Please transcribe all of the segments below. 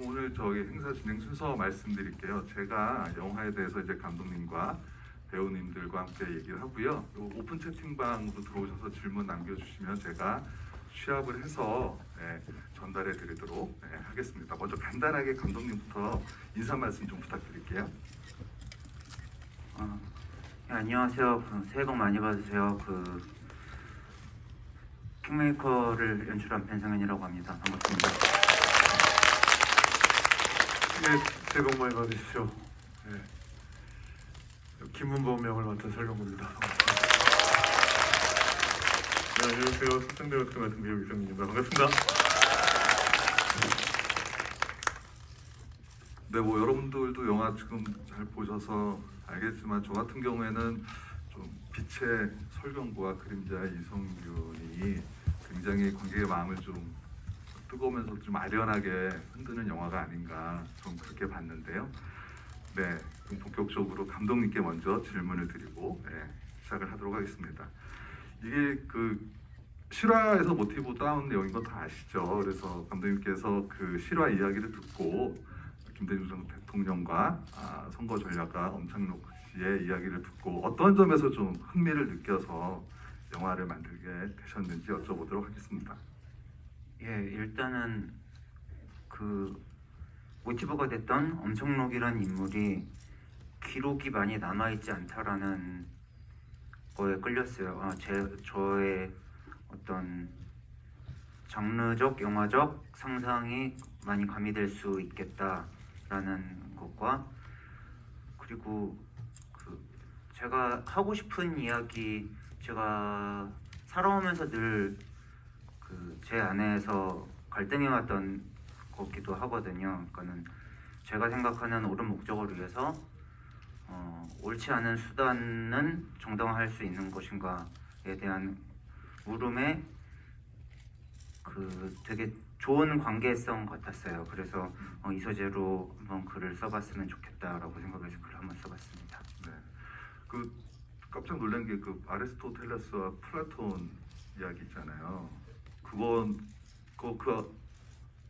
오늘 저희 행사 진행 순서 말씀드릴게요. 제가 영화에 대해서 이제 감독님과 배우님들과 함께 얘기를 하고요. 오픈 채팅방으로 들어오셔서 질문 남겨주시면 제가 취합을 해서 전달해 드리도록 하겠습니다. 먼저 간단하게 감독님부터 인사 말씀 좀 부탁드릴게요. 안녕하세요. 새해 복 많이 받으세요. 킹메이커를 연출한 변성현이라고 합니다. 반갑습니다. 네, 새해 복 많이 받으십시오. 네. 김문범 역을 맡은 설경구입니다. 네, 안녕하세요. 서창대 역을 맡은 배우 이성민입니다. 반갑습니다. 네, 뭐 여러분들도 영화 지금 잘 보셔서 알겠지만 저 같은 경우에는 좀 빛의 설경구와 그림자의 이성균이 굉장히 관객의 마음을 좀 뜨거우면서 좀 아련하게 흔드는 영화가 아닌가 좀 그렇게 봤는데요. 네, 그럼 본격적으로 감독님께 먼저 질문을 드리고 시작을 하도록 하겠습니다. 이게 실화에서 모티브 따온 내용인 거 다 아시죠? 그래서 감독님께서 그 실화 이야기를 듣고 김대중 전 대통령과 선거 전략가 엄창록 씨의 이야기를 듣고 어떤 점에서 좀 흥미를 느껴서 영화를 만들게 되셨는지 여쭤보도록 하겠습니다. 예, 일단은 모티브가 됐던 엄청록이라는 인물이 기록이 많이 남아있지 않다라는 거에 끌렸어요. 저의 어떤 장르적, 영화적 상상이 많이 가미될 수 있겠다라는 것과, 그리고 제가 하고 싶은 이야기, 제가 살아오면서 늘 제 안에서 갈등해왔던 거기도 하거든요. 그러니까는 제가 생각하는 옳은 목적을 위해서 옳지 않은 수단은 정당화할 수 있는 것인가에 대한 물음에 되게 좋은 관계성 같았어요. 그래서 이 소재로 한번 글을 써봤으면 좋겠다라고 생각해서 글을 한번 써봤습니다. 네, 깜짝 놀란 게 아리스토텔레스와 플라톤 이야기 있잖아요.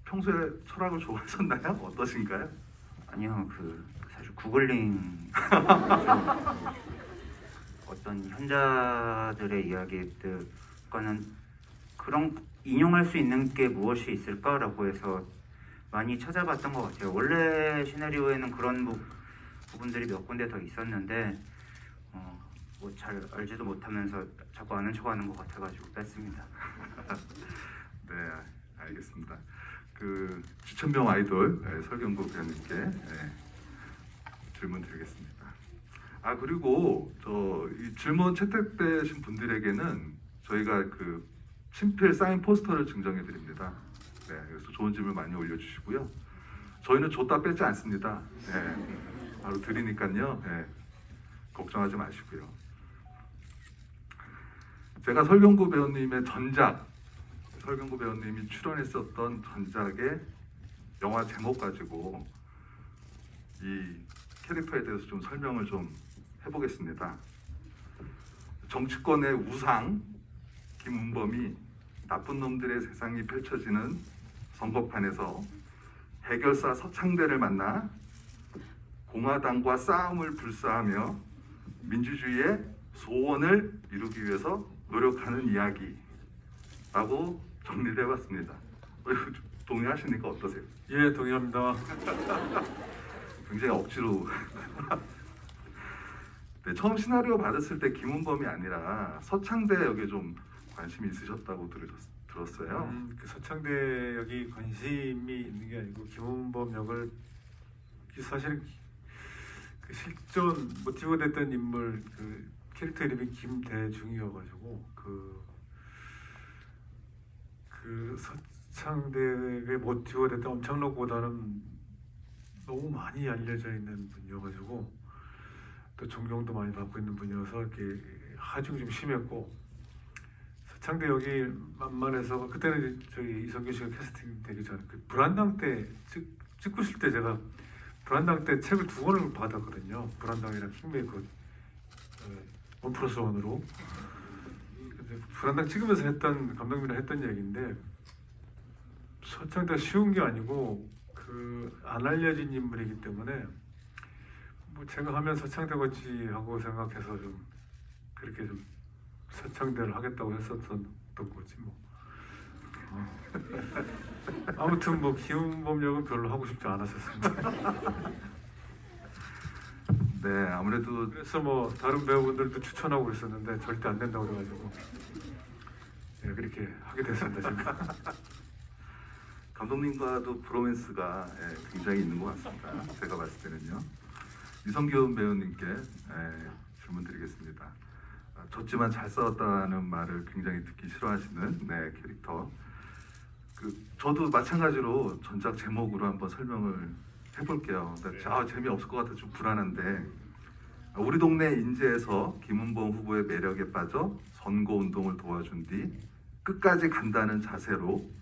평소에 철학을 좋아하셨나요? 어떠신가요? 아니요, 사실 구글링 어떤 현자들의 이야기들, 그러니까는 그런 인용할 수 있는 게 무엇이 있을까라고 해서 많이 찾아봤던 것 같아요. 원래 시나리오에는 그런 부분들이 몇 군데 더 있었는데 뭐 잘 알지도 못하면서 자꾸 아는 척하는 것 같아가지고 뺐습니다. 네, 알겠습니다. 주천병 아이돌 설경구 배우님께 질문 드리겠습니다. 그리고 이 질문 채택되신 분들에게는 저희가 친필 사인 포스터를 증정해 드립니다. 네, 그래서 좋은 질문 많이 올려주시고요. 저희는 줬다 뺏지 않습니다. 네, 바로 드리니까요. 네, 걱정하지 마시고요. 제가 설경구 배우님의 설경구 배우님이 출연했었던 전작의 영화 제목 가지고 이 캐릭터에 대해서 좀 설명을 좀 해보겠습니다. 정치권의 우상 김은범이 나쁜 놈들의 세상이 펼쳐지는 선거판에서 해결사 서창대를 만나 공화당과 싸움을 불사하며 민주주의의 소원을 이루기 위해서 노력하는 이야기라고 정리를 해봤습니다. 동의하시니까 어떠세요? 예, 동의합니다. 굉장히 억지로. 네, 처음 시나리오 받았을 때 김은범이 아니라 서창대 역에 좀 관심이 있으셨다고 들었어요. 서창대 역이 관심이 있는 게 아니고 김문범 역을 사실은 실존 모티브가 됐던 인물 캐릭터 이름이 김대중이어가지고 서창대의 모티브가 됐던 엄창록보다는 너무 많이 알려져 있는 분이어가지고 또 존경도 많이 받고 있는 분이어서 이렇게 하중이 좀 심했고, 서창대 역이 만만해서 그때는 저희 이성균 씨가 캐스팅 되기 전에 불안당 때 찍고 있을 때 제가 불안당 때 책을 2권을 받았거든요. 불안당이랑 킹메이커 1+1으로. 불안당 찍으면서 감독님이랑 했던 얘기인데, 서창대가 쉬운 게 아니고 안 알려진 인물이기 때문에 뭐 제가 하면 서창대겠지 하고 생각해서 좀 그렇게 좀 서창대를 하겠다고 했었던 거지 뭐. 아무튼 뭐 김은범 역은 별로 하고 싶지 않았었습니다. 네, 아무래도 그래서 뭐 다른 배우분들도 추천하고 있었는데 절대 안 된다고 그래가지고 예, 그렇게 하게 됐습니다 지금. 감독님과도 브로맨스가 굉장히 있는 것 같습니다. 제가 봤을 때는요. 이성균 배우님께 질문 드리겠습니다. 졌지만 잘 싸웠다는 말을 굉장히 듣기 싫어하시는 캐릭터. 저도 마찬가지로 전작 제목으로 한번 설명을 해볼게요. 재미없을 것 같아서 좀 불안한데, 우리 동네 인재에서 김은범 후보의 매력에 빠져 선거운동을 도와준 뒤 끝까지 간다는 자세로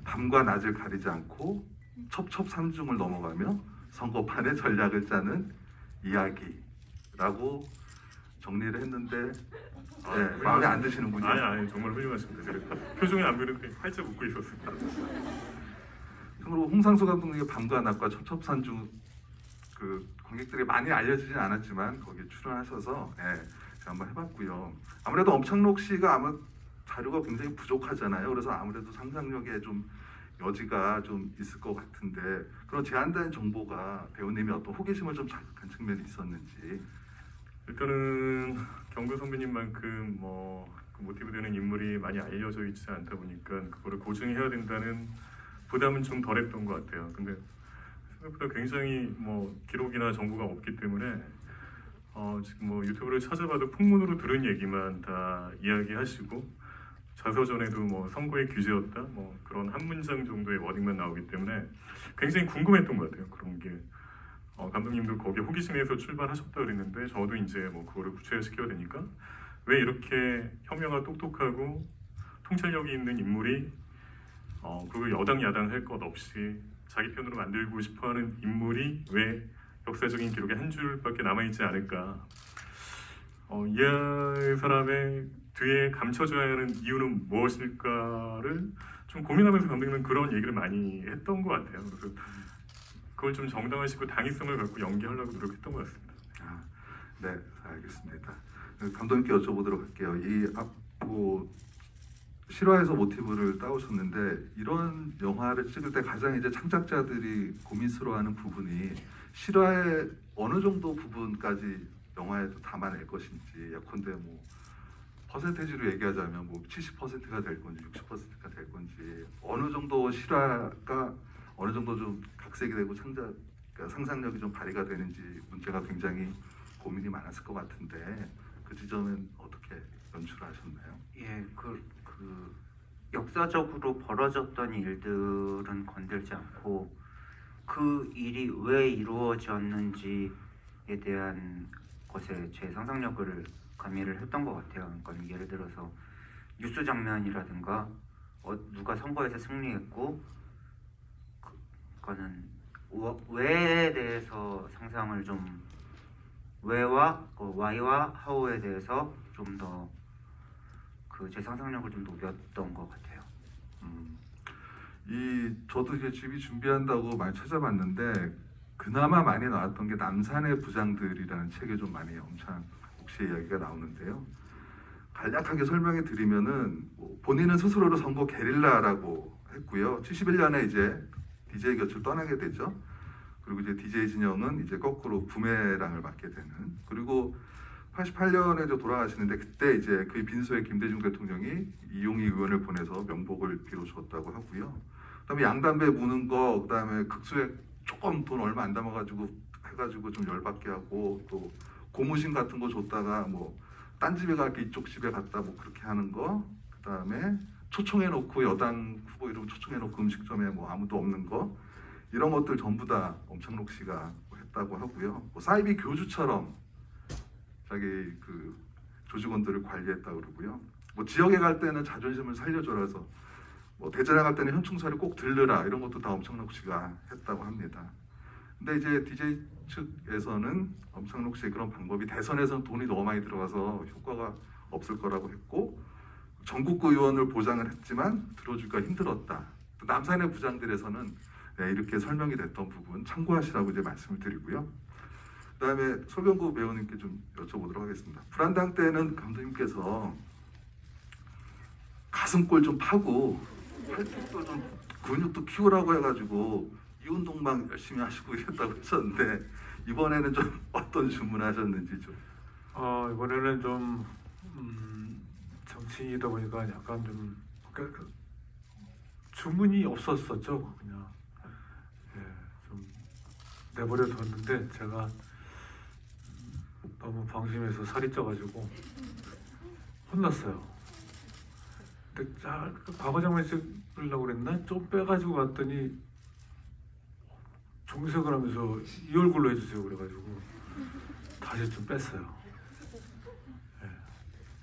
밤과 낮을 가리지 않고 첩첩산중을 넘어가며 선거판의 전략을 짜는 이야기라고 정리를 했는데 마음에 안 드시는군요. 아니 정말 훌륭하십니다. 제가 표정이 안 보이는데 활짝 웃고 있었습니다. 참고로 홍상수 감독님의 밤과 낮과 첩첩산중 관객들이 많이 알려지진 않았지만 거기에 출연하셔서 제가 한번 해봤고요. 아무래도 엄창록 씨가 자료가 굉장히 부족하잖아요. 그래서 아무래도 상상력에 좀 여지가 좀 있을 것 같은데, 그런 제한된 정보가 배우님이 어떤 호기심을 좀 자극한 측면이 있었는지. 일단은 경배 선배님만큼 그 모티브 되는 인물이 많이 알려져 있지 않다 보니까 그거를 고증해야 된다는 부담은 좀 덜했던 것 같아요. 근데 생각보다 굉장히 기록이나 정보가 없기 때문에 지금 유튜브를 찾아봐도 풍문으로 들은 얘기만 다 이야기하시고, 자서전에도 선거의 규제였다 그런 한 문장 정도의 워딩만 나오기 때문에 굉장히 궁금했던 것 같아요. 그런 게 감독님도 거기에 호기심에서 출발하셨다 그랬는데, 저도 이제 그거를 구체화시켜야 되니까 왜 이렇게 현명하고 똑똑하고 통찰력이 있는 인물이 그걸 여당 야당 할 것 없이 자기 편으로 만들고 싶어하는 인물이 왜 역사적인 기록에 한 줄밖에 남아있지 않을까, 이 사람의 뒤에 감춰져야 하는 이유는 무엇일까를 좀 고민하면서 감독님은 그런 얘기를 많이 했던 것 같아요. 그래서 그걸 좀 정당화시키고 당위성을 갖고 연기하려고 노력했던 것 같습니다. 네, 알겠습니다. 감독님께 여쭤보도록 할게요. 실화에서 모티브를 따오셨는데, 이런 영화를 찍을 때 가장 이제 창작자들이 고민스러워하는 부분이 실화의 어느 정도 부분까지 영화에 담아낼 것인지. 예컨대 퍼센테이지로 얘기하자면 70%가 될 건지 60%가 될 건지, 어느 정도 실화가 어느 정도 좀 각색이 되고 상상력이 좀 발휘가 되는지 문제가 굉장히 고민이 많았을 것 같은데, 그 지점은 어떻게 연출을 하셨나요? 예, 역사적으로 벌어졌던 일들은 건들지 않고 그 일이 왜 이루어졌는지에 대한 것에 제 상상력을 가미를 했던 것 같아요. 그러니까 예를 들어서 뉴스 장면이라든가 누가 선거에서 승리했고 그거는 왜에 대해서 상상을 좀, 왜와 why와 how에 대해서 좀 더 제 상상력을 좀 녹였던 것 같아요. 저도 이제 집이 준비한다고 많이 찾아봤는데, 그나마 많이 나왔던 게 남산의 부장들이라는 책에 좀 많이 엄창록 씨의 이야기가 나오는데요. 간략하게 설명해 드리면은 본인은 스스로를 선거 게릴라라고 했고요. 71년에 이제 DJ 곁을 떠나게 되죠. 그리고 이제 DJ 진영은 이제 거꾸로 부메랑을 맞게 되는. 그리고 88년에 돌아가시는데, 그때 이제 그 빈소에 김대중 대통령이 이용희 의원을 보내서 명복을 빌어주었다고 하고요. 그다음에 양담배 무는 거, 그다음에 극수에 조금 돈 얼마 안 담아가지고 해가지고 좀 열받게 하고, 또 고무신 같은 거 줬다가 딴 집에 갈게 이쪽 집에 갔다 그렇게 하는 거, 그다음에 초청해놓고 여당 후보 이름 초청해놓고 음식점에 아무도 없는 거, 이런 것들 전부 다 엄창록 씨가 했다고 하고요. 사이비 교주처럼 자기 조직원들을 관리했다고 그러고요. 지역에 갈 때는 자존심을 살려줘라서 대전에 갈 때는 현충사를 꼭 들르라, 이런 것도 다 엄창록 씨가 했다고 합니다. 근데 이제 DJ 측에서는 엄창록 씨의 그런 방법이 대선에서는 돈이 너무 많이 들어가서 효과가 없을 거라고 했고, 전국구 의원을 보장을 했지만 들어주기가 힘들었다. 남산의 부장들에서는 네, 이렇게 설명이 됐던 부분 참고하시라고 이제 말씀을 드리고요. 그다음에 소경구 배우님께 좀 여쭤보도록 하겠습니다. 불안당 때는 감독님께서 가슴골 좀 파고 팔뚝도 좀 근육도 키우라고 해가지고 이 운동만 열심히 하시고 이랬다고 하셨는데 이번에는 좀 어떤 주문하셨는지 좀. 이번에는 좀 정치인이다 보니까 약간 좀 주문이 없었었죠. 그냥 좀 내버려 뒀는데 제가 너무 방심해서 살이 쪄가지고 혼났어요. 근데 과거 장면 찍으려고 그랬나? 좀 빼가지고 갔더니 종색을 하면서 이 얼굴로 해주세요 그래가지고 다시 좀 뺐어요.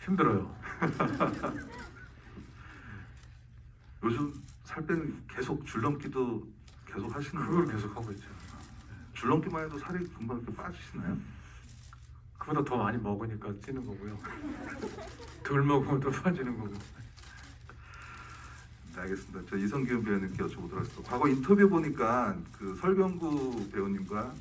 힘들어요. 요즘 살 빼는 계속 줄넘기도 계속 하시는 그걸 거예요? 계속 하고 있죠. 줄넘기만 해도 살이 금방 이렇게 빠지시나요? 그보다 더 많이 먹으니까 찌는 거고요. 덜 먹으면 또 빠지는 거고. 네, 알겠습니다. 저 이성균 배우님께 여쭤보도록 하겠습니다. 과거 인터뷰 보니까 그 설경구 배우님과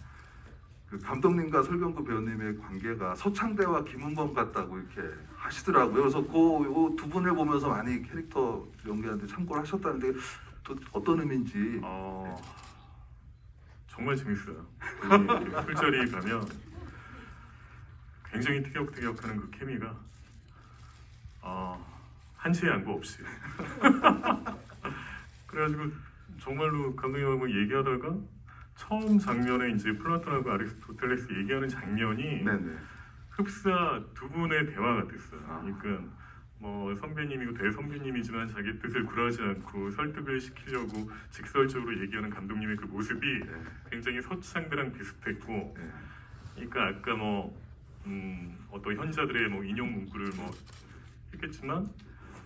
그 감독님과 설경구 배우님의 관계가 서창대와 김은범 같다고 이렇게 하시더라고요. 그래서 그 두 분을 보면서 많이 캐릭터 연기하는데 참고를 하셨다는데 또 어떤 의미인지. 정말 재밌어요. 거기 술자리 가면 굉장히 티격태격하는 그 케미가 한치의 양보 없이 그래가지고 정말로 감독님하고 얘기하다가 처음 장면에 이제 플라톤하고 아리스토텔레스 얘기하는 장면이 네네. 흡사 두 분의 대화 같았어요. 그러니까 뭐 선배님이고 대선배님이지만 자기 뜻을 굴하지 않고 설득을 시키려고 직설적으로 얘기하는 감독님의 그 모습이 네. 굉장히 서창대랑 비슷했고, 네. 그러니까 아까 뭐 어떤 현자들의 뭐 인용 문구를 뭐 했겠지만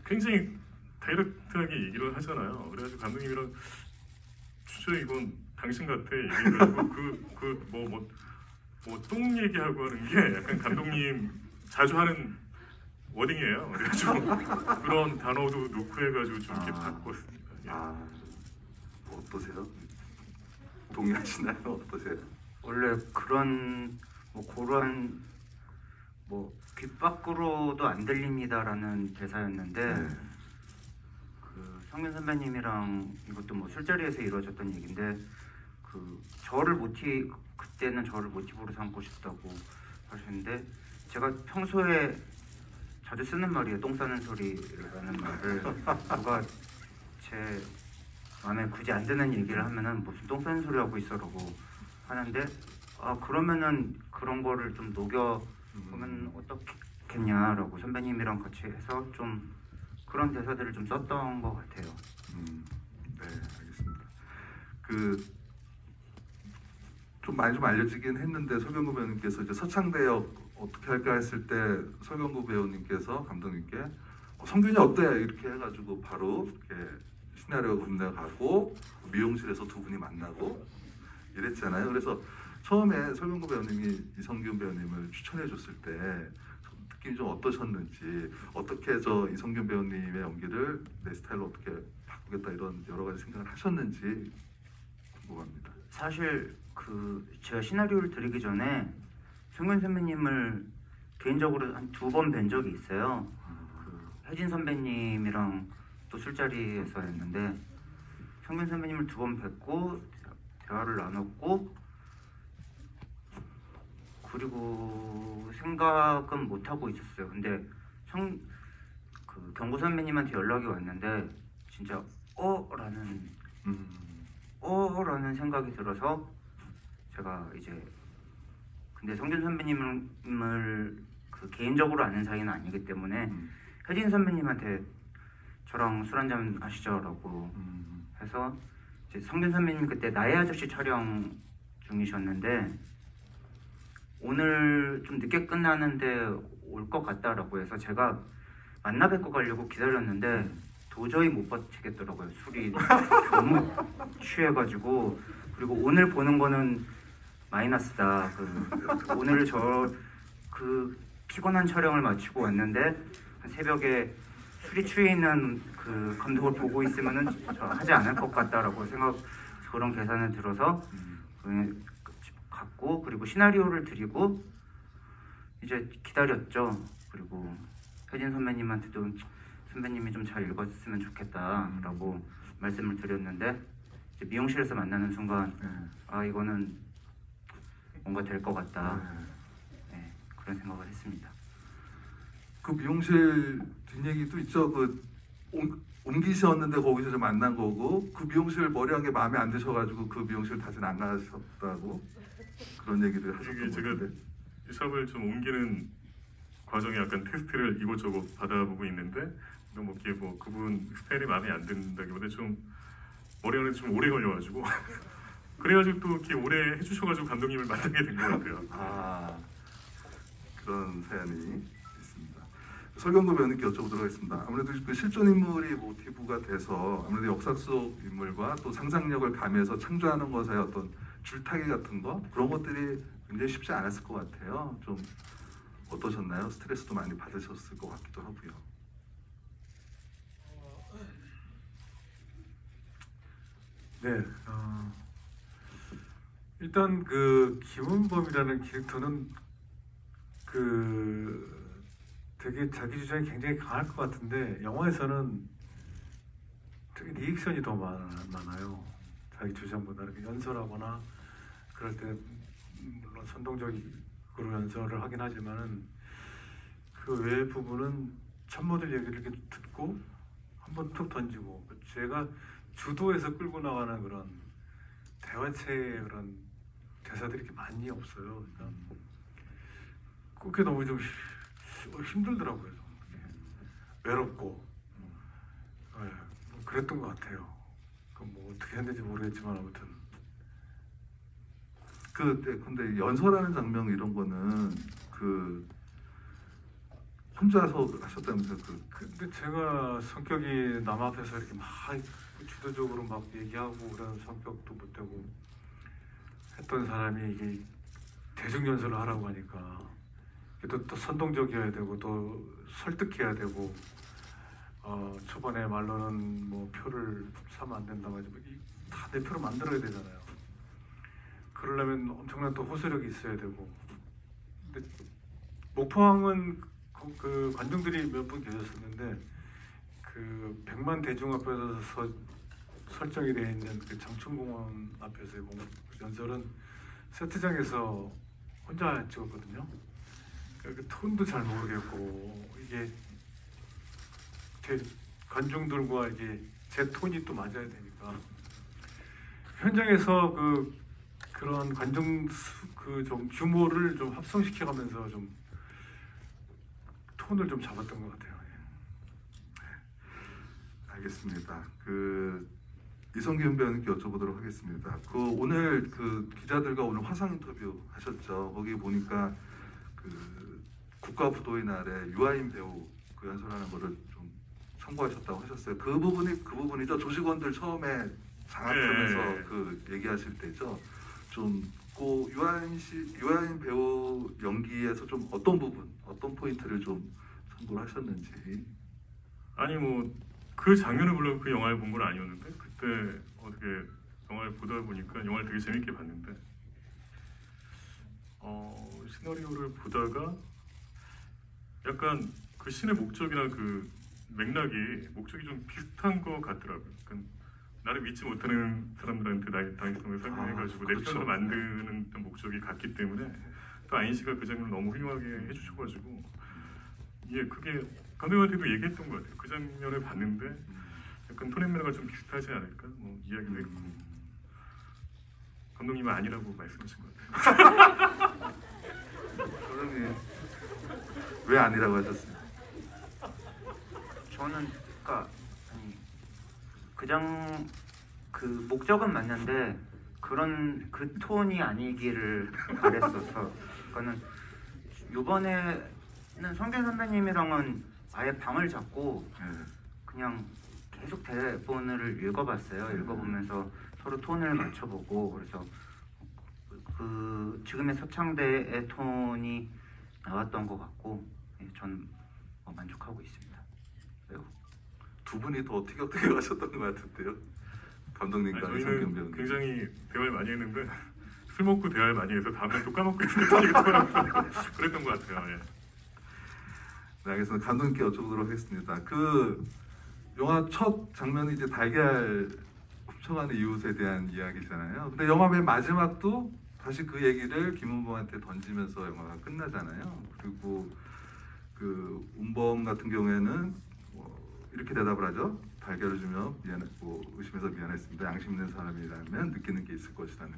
굉장히 다이렉트하게 얘기를 하잖아요. 그래가지고 감독님이랑 진짜 이건 당신 같아 얘기해가지고 똥 얘기하고 하는 게 약간 감독님 자주 하는 워딩이에요. 그래가지고 그런 단어도 넣고 해가지고 좀 이렇게 바꿨습니다. 예. 뭐 어떠세요? 동의하시나요? 어떠세요? 원래 그런 귓 밖으로도 안 들립니다라는 대사였는데 네. 그 성균 선배님이랑 이것도 뭐 술자리에서 이루어졌던 얘기인데 그때는 저를 모티브로 삼고 싶다고 하시는데 제가 평소에 자주 쓰는 말이에요. 똥 싸는 소리라는 말을 누가 제 마음에 굳이 안 드는 얘기를 하면은 무슨 똥 싸는 소리 하고 있어라고 하는데 그러면은 그런 거를 좀 녹여보면 어떻겠냐라고 선배님이랑 같이 해서 좀 그런 대사들을 좀 썼던 것 같아요. 네, 알겠습니다. 좀 많이 좀 알려지긴 했는데 설경구 배우님께서 이제 서창대역 어떻게 할까 했을 때 설경구 배우님께서 감독님께 성균이 어때? 이렇게 해가지고 바로 이렇게 시나리오가 건너가고 미용실에서 두 분이 만나고 이랬잖아요. 그래서 처음에 설경구 배우님이 이성균 배우님을 추천해 줬을 때 느낌이 좀 어떠셨는지, 어떻게 이성균 배우님의 연기를 내 스타일로 어떻게 바꾸겠다 이런 여러 가지 생각을 하셨는지 궁금합니다. 사실 제가 시나리오를 드리기 전에 성균 선배님을 개인적으로 한 2번 뵌 적이 있어요. 혜진 선배님이랑 또 술자리에서 했는데 성균 선배님을 2번 뵙고 대화를 나눴고, 그리고 생각은 못 하고 있었어요. 근데 경구 선배님한테 연락이 왔는데 진짜 라는 생각이 들어서 제가 이제 근데 성균 선배님을 개인적으로 아는 사이는 아니기 때문에 혜진 선배님한테 저랑 술 한잔 하시죠라고 해서 이제 성균 선배님 그때 나의 아저씨 촬영 중이셨는데 오늘 좀 늦게 끝나는데 올 것 같다라고 해서 제가 만나 뵙고 가려고 기다렸는데 도저히 못 버티겠더라고요. 술이 너무 취해가지고. 그리고 오늘 보는 거는 마이너스다. 오늘 피곤한 촬영을 마치고 왔는데 새벽에 술이 취해 있는 감독을 보고 있으면은 저 하지 않을 것 같다라고 그런 계산을 들어서 갖고 그리고 시나리오를 드리고 이제 기다렸죠. 그리고 혜진 선배님한테도 선배님이 좀 잘 읽었으면 좋겠다라고 말씀을 드렸는데 이제 미용실에서 만나는 순간 아 이거는 뭔가 될 것 같다. 네, 그런 생각을 했습니다. 그 미용실 뒷얘기도 있죠. 그 옮기셨는데 거기서 좀 만난 거고 그 미용실 머리한 게 마음에 안 드셔가지고 그 미용실 다시는 안 가셨다고 그런 얘기를 하셨던 이게 것 제가 같은데. 이 샵을 좀 옮기는 과정에 약간 테스트를 이곳저곳 받아보고 있는데 너무 이렇게 뭐 그분 스타일이 마음에 안 든다기보다 좀 머리하는 좀 오래 걸려가지고 그래가지고 또 이렇게 오래 해주셔가지고 감독님을 만나게 된 것 같아요. 아 그런 사연이 있습니다. 설경도 배우님께 여쭤보도록 하겠습니다. 아무래도 그 실존 인물이 모티브가 돼서 아무래도 역사 속 인물과 또 상상력을 가미해서 창조하는 것의 어떤 줄타기 같은 거 그런 것들이 굉장히 쉽지 않았을 것 같아요. 좀 어떠셨나요? 스트레스도 많이 받으셨을 것 같기도 하고요. 네, 일단 그 김은범이라는 캐릭터는 그 되게 자기 주장이 굉장히 강할 것 같은데 영화에서는 되게 리액션이 더 많아요. 자기 주장보다 이렇게 연설하거나 그럴 때 물론 선동적으로 연설을 하긴 하지만은 그 외의 부분은 참모들 얘기를 이렇게 듣고 한번 툭 던지고 제가 주도해서 끌고 나가는 그런 대화체의 그런 대사들이 이렇게 많이 없어요. 그러니까 그게 너무 좀 힘들더라고요. 외롭고 뭐 그랬던 것 같아요. 뭐 어떻게 했는지 모르겠지만 아무튼 근데 연설하는 장면 이런 거는 그 혼자서 하셨다면서요? 근데 제가 성격이 남 앞에서 이렇게 막 주도적으로 막 얘기하고 그런 성격도 못되고 했던 사람이 이게 대중 연설을 하라고 하니까 또 선동적이어야 되고 또 설득해야 되고 초반에 말로는 뭐 표를 사면 안 된다고 하지만 다 내 표로 만들어야 되잖아요. 그러려면 엄청난 또 호소력이 있어야 되고 근데 목포항은 그 관중들이 몇 분 계셨었는데 그 100만 대중 앞에서 설정이 되어 있는 그 장충공원 앞에서의 연설은 세트장에서 혼자 찍었거든요. 그 톤도 잘 모르겠고 이게 제 관중들과 이게 제 톤이 또 맞아야 되니까 현장에서 그런 관중 그 좀 규모를 좀 합성시켜가면서 좀 톤을 좀 잡았던 것 같아요. 알겠습니다. 이성균 배우님께 여쭤보도록 하겠습니다. 오늘 기자들과 오늘 화상 인터뷰 하셨죠. 거기 보니까 국가부도의 날에 유아인 배우 연설하는 거를 좀 참고하셨다고 하셨어요. 그 부분이죠. 조직원들 처음에 장악하면서 얘기하실 때죠. 좀 유아인 배우 연기에서 좀 어떤 포인트를 좀 참고를 하셨는지. 아니 뭐 그 장면을 물론 그 영화를 본 건 아니었는데 그때 어떻게 영화를 보다 보니까 영화를 되게 재밌게 봤는데 시나리오를 보다가 약간 그 신의 목적이나 그 목적이 좀 비슷한 것 같더라고요. 그러니까 나를 믿지 못하는 사람들한테 당위성을 설명해가지고 내 그렇죠. 편으로 만드는 목적이 같기 때문에 또 아인 씨가 그 장면을 너무 훌륭하게 해주셔가지고 그게 감독님한테도 얘기했던 것 같아요. 그 장면을 봤는데 약간 톤 앤 매너가 좀 비슷하지 않을까? 뭐 이야기도 했고 감독님은 아니라고 말씀하신 것 같아요. 감독님 왜 아니라고 하셨어요? 저는 그 목적은 맞는데 그런 그 톤이 아니기를 바랬어서 그거는 이번에는 성균 선배님이랑은 아예 방을 잡고 그냥 계속 대본을 읽어봤어요. 읽어보면서 서로 톤을 맞춰보고 그래서 지금의 서창대의 톤이 나왔던 것 같고 전 만족하고 있습니다. 두 분이 더 티격태격 하셨던 것 같은데요. 감독님과 저희는 이성균 배우님. 굉장히 대화를 많이 했는데 술 먹고 대화를 많이 해서 다음날 또 까먹고 있었던 얘기더라고요. 그랬던 것 같아요. 예. 네, 알겠습니다. 감독님께 여쭤보도록 하겠습니다. 그 영화 첫 장면이 이제 달걀 훔쳐가는 이웃에 대한 이야기잖아요. 근데 영화 맨 마지막도 다시 그 얘기를 김은범한테 던지면서 영화가 끝나잖아요. 그리고 그 운범 같은 경우에는 이렇게 대답을 하죠. 달걀을 주며 의심해서 미안했습니다. 양심 있는 사람이라면 느끼는 게 있을 것이라는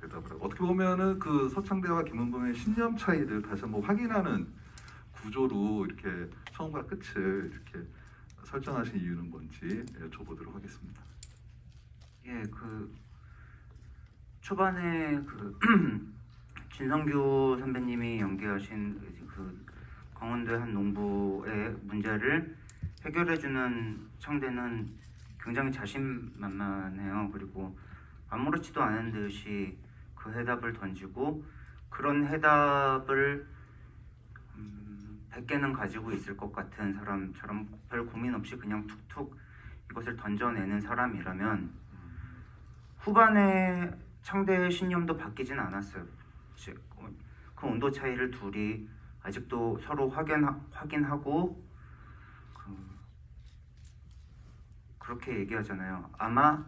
대답을 하고, 어떻게 보면은 그 서창대와 김은범의 신념 차이를 다시 한번 확인하는 구조로 이렇게 처음과 끝을 이렇게 설정하신 이유는 뭔지 여쭤보도록 하겠습니다. 예, 그 초반에 그 진성규 선배님이 연기하신 그 강원도의 한 농부의 문제를 해결해주는 창대는 굉장히 자신만만해요. 그리고 아무렇지도 않은 듯이 그 해답을 던지고, 그런 해답을 100개는 가지고 있을 것 같은 사람처럼 별 고민 없이 그냥 툭툭 이것을 던져내는 사람이라면 후반에 창대의 신념도 바뀌진 않았어요. 그 온도 차이를 둘이 아직도 서로 확인하고 그렇게 얘기하잖아요. 아마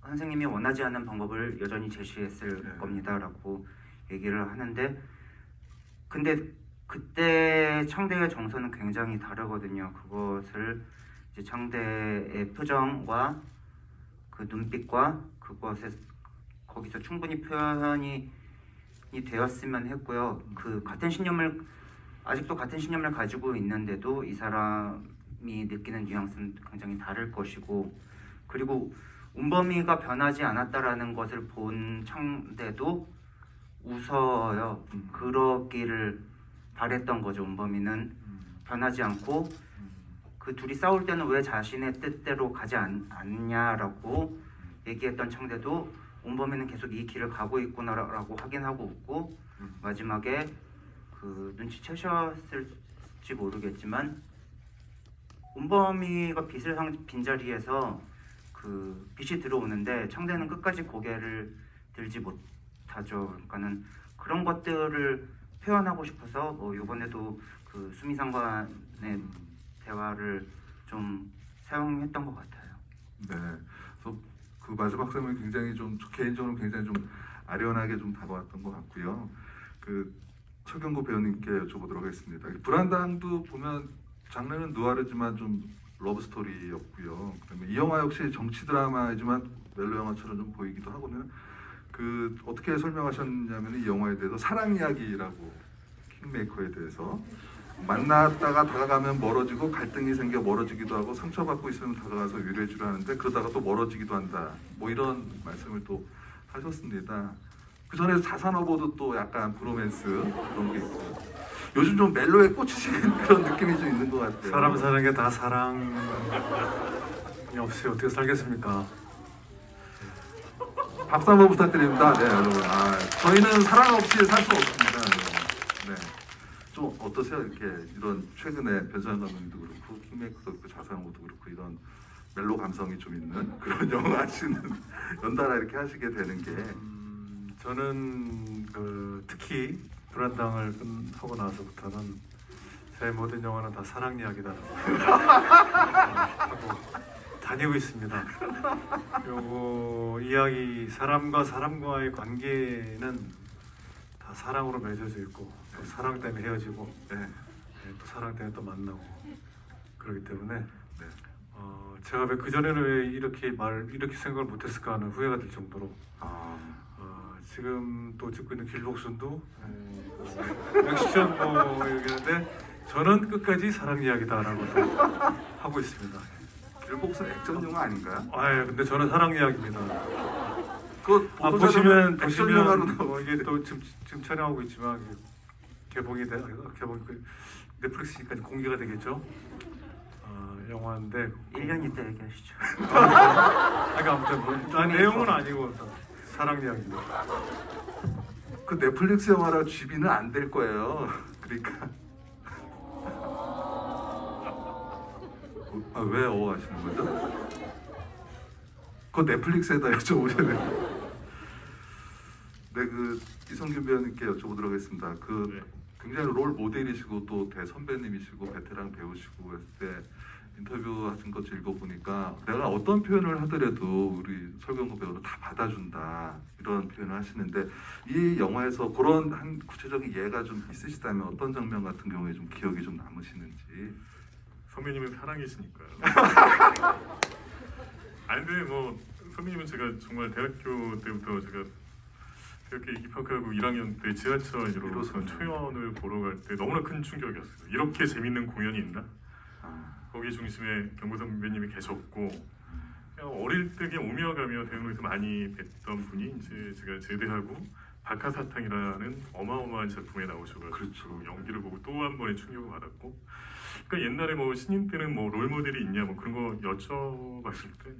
선생님이 원하지 않는 방법을 여전히 제시했을 겁니다 라고 얘기를 하는데, 근데 그때 창대의 정서는 굉장히 다르거든요. 그것을 이제 창대의 표정과 그 눈빛과 그것에 거기서 충분히 표현이 되었으면 했고요. 그 아직도 같은 신념을 가지고 있는데도 이 사람이 느끼는 뉘앙스는 굉장히 다를 것이고, 그리고 운범이가 변하지 않았다라는 것을 본 창대도 웃어요. 그러기를 바랬던 거죠. 운범이는 변하지 않고 그 둘이 싸울 때는 왜 자신의 뜻대로 가지 않냐라고 얘기했던 창대도 운범이는 계속 이 길을 가고 있구나라고 확인하고 웃고, 마지막에 그 눈치채셨을지 모르겠지만 운범이가 빚을 빈자리에서 그 빚이 들어오는데 창대는 끝까지 고개를 들지 못하죠. 그러니까는 그런 것들을 표현하고 싶어서 이번에도 그 수미상관의 대화를 좀 사용했던 것 같아요. 네, 그래서 그 마지막 장면이 굉장히 좀 개인적으로 굉장히 좀 아련하게 좀 다가왔던 것 같고요. 그 최경구 배우님께 여쭤보도록 하겠습니다. 불안당도 보면 장르는 누아르지만 좀 러브 스토리였고요. 그다음에 이 영화 역시 정치 드라마이지만 멜로 영화처럼 좀 보이기도 하거든요. 그 어떻게 설명하셨냐면 이 영화에 대해서 사랑 이야기라고, 킹메이커에 대해서 만났다가 다가가면 멀어지고 갈등이 생겨 멀어지기도 하고 상처받고 있으면 다가가서 위로해주려 하는데 그러다가 또 멀어지기도 한다. 뭐 이런 말씀을 또 하셨습니다. 그 전에 자산어보도 또 약간 브로맨스 그런 게 있고, 요즘 좀 멜로에 꽂히시는 그런 느낌이 좀 있는 것 같아요. 사람 사는 게 다 사랑이 없이 어떻게 살겠습니까? 박수 한번 부탁드립니다. 네, 여러분. 저희는 사랑 없이 살 수 없습니다. 네. 좀 어떠세요? 이렇게 이런 최근에 변소연 감독님도 그렇고 킹메이커도 그렇고 자산어보도 그렇고 이런 멜로 감성이 좀 있는 그런 영화 하시는 연달아 이렇게 하시게 되는 게 저는 특히 불안당을 하고 나서부터는 제 모든 영화는 다 사랑 이야기다라고 하고 다니고 있습니다. 요거 이야기, 사람과 사람과의 관계는 다 사랑으로 맺어져 있고 또 사랑 때문에 헤어지고 또 사랑 때문에 또 만나고 그렇기 때문에 제가 왜 그전에는 왜 이렇게 생각을 못했을까 하는 후회가 될 정도로 지금 또 찍고 있는 길복순도 액션 얘기하는데 저는 끝까지 사랑 이야기다라고 하고 있습니다. 길복순 액션 영화 아닌가요? 근데 저는 사랑 이야기입니다. 보시면 이게 또 지금 촬영하고 있지만 개봉 넷플릭스니까 공개가 되겠죠. 영화인데 1년 있다 얘기하시죠. 아무튼 내용은 아니고 사랑 이야기입니다. 그 넷플릭스 영화라 GB는 안 될 거예요. 그러니까 왜 하시는 거죠? 그거 넷플릭스에다 여쭤보셔야 돼요. 네, 그 이성균 배우님께 여쭤보도록 하겠습니다. 그 네. 굉장히 롤 모델이시고 또 대선배님이시고 베테랑 배우시고 했을 때 인터뷰 하신 것 읽어보니까 내가 어떤 표현을 하더라도 우리 설경구 배우는 다 받아준다 이런 표현을 하시는데 이 영화에서 그런 한 구체적인 예가 좀 있으시다면 어떤 장면 같은 경우에 좀 기억이 좀 남으시는지. 선배님은 사랑이시니까요. 아니 근데 뭐 선배님은 제가 정말 대학교 때부터 제가 대학교 입학하고 1학년 때 지하철 1호선 초연을 보러 갈 때 너무나 큰 충격이었어요. 이렇게 재밌는 공연이 있나? 거기 중심에 경구 선배님이 계셨고 그냥 어릴 때 그냥 오며 가며 대학로에서 많이 뵀던 분이 이제 제가 제대하고 박하사탕이라는 어마어마한 작품에 나오셔가지고 그렇죠. 연기를 보고 또 한 번의 충격을 받았고 그러니까 옛날에 뭐 신인 때는 뭐 롤모델이 있냐 뭐 그런 거 여쭤봤을 때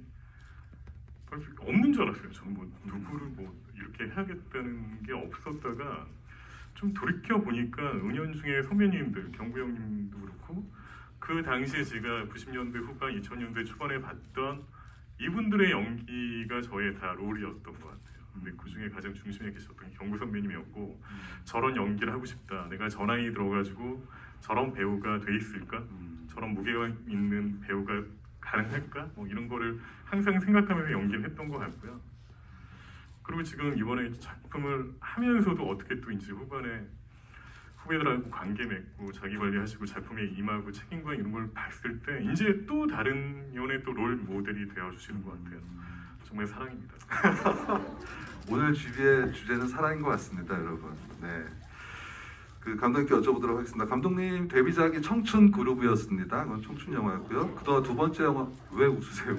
없는 줄 알았어요. 저는 뭐 누구를 뭐 이렇게 해야겠다는 게 없었다가 좀 돌이켜 보니까 은연중에 선배님들 경구 형님도 그렇고 그 당시에 제가 90년대 후반 2000년대 초반에 봤던 이분들의 연기가 저의 다 롤이었던 것 같아요. 근데 그 중에 가장 중심에 계셨던 경구 선배님이었고 저런 연기를 하고 싶다. 내가 저 나이 들어가지고 저런 배우가 돼 있을까? 저런 무게감 있는 배우가 가능할까? 뭐 이런 거를 항상 생각하면서 연기를 했던 것 같고요. 그리고 지금 이번에 작품을 하면서도 어떻게 또 이제 후반에 후배들하고 관계 맺고 자기 관리하시고 작품에 임하고 책임과 이런 걸 봤을 때 이제 또 다른 연의 또 롤 모델이 되어주시는 것 같아요. 정말 사랑입니다. 오늘 주제의 주제는 사랑인 것 같습니다, 여러분. 네. 그 감독님께 여쭤보도록 하겠습니다. 감독님 데뷔작이 청춘 그루브였습니다. 그건 청춘 영화였고요. 그동안 두 번째 영화 왜 웃으세요?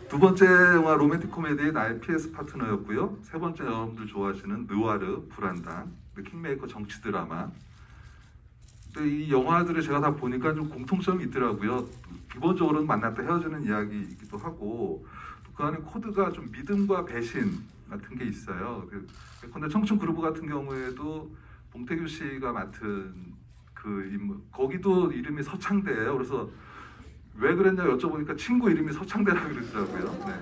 두 번째 영화 로맨틱 코미디 나의 PS 파트너였고요. 세 번째 여러분들 좋아하시는 느와르 불안당, 킹메이커 정치 드라마. 근데 이 영화들을 제가 다 보니까 좀 공통점이 있더라고요. 기본적으로는 만났다 헤어지는 이야기이기도 하고 그 안에 코드가 좀 믿음과 배신 같은 게 있어요. 근데 청춘 그루브 같은 경우에도 봉태규 씨가 맡은 그 인물 거기도 이름이 서창대예요. 그래서 왜 그랬냐 여쭤보니까 친구 이름이 서창대라고 그러더라고요. 네.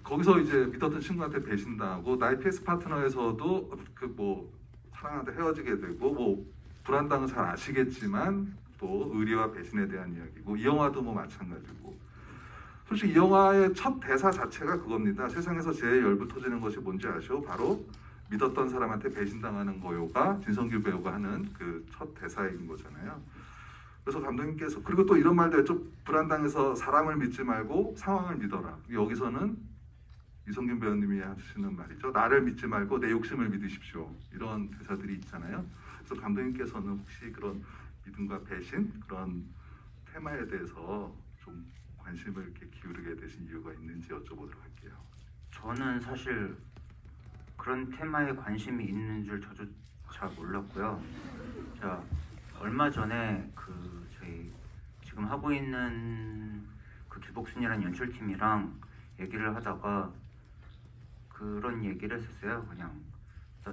거기서 이제 믿었던 친구한테 배신당하고 나의 PS 파트너에서도 그 뭐 사랑하다 헤어지게 되고 뭐 불안당은 잘 아시겠지만 또 의리와 배신에 대한 이야기고 이 영화도 뭐 마찬가지고 솔직히 이 영화의 첫 대사 자체가 그겁니다. 세상에서 제일 열불 터지는 것이 뭔지 아시오? 바로 믿었던 사람한테 배신당하는 거요가 진성규 배우가 하는 그 첫 대사인 거잖아요. 그래서 감독님께서 그리고 또 이런 말도 했죠. 불안당해서 사람을 믿지 말고 상황을 믿어라. 여기서는 이성균 배우님이 하시는 말이죠. 나를 믿지 말고 내 욕심을 믿으십시오. 이런 대사들이 있잖아요. 그래서 감독님께서는 혹시 그런 믿음과 배신 그런 테마에 대해서 좀 관심을 이렇게 기울이게 되신 이유가 있는지 여쭤보도록 할게요. 저는 사실 그런 테마에 관심이 있는 줄 저도 잘 몰랐고요. 자, 얼마 전에 그 저희 지금 하고 있는 그 기복순이라는 연출팀이랑 얘기를 하다가 그런 얘기를 했었어요. 그냥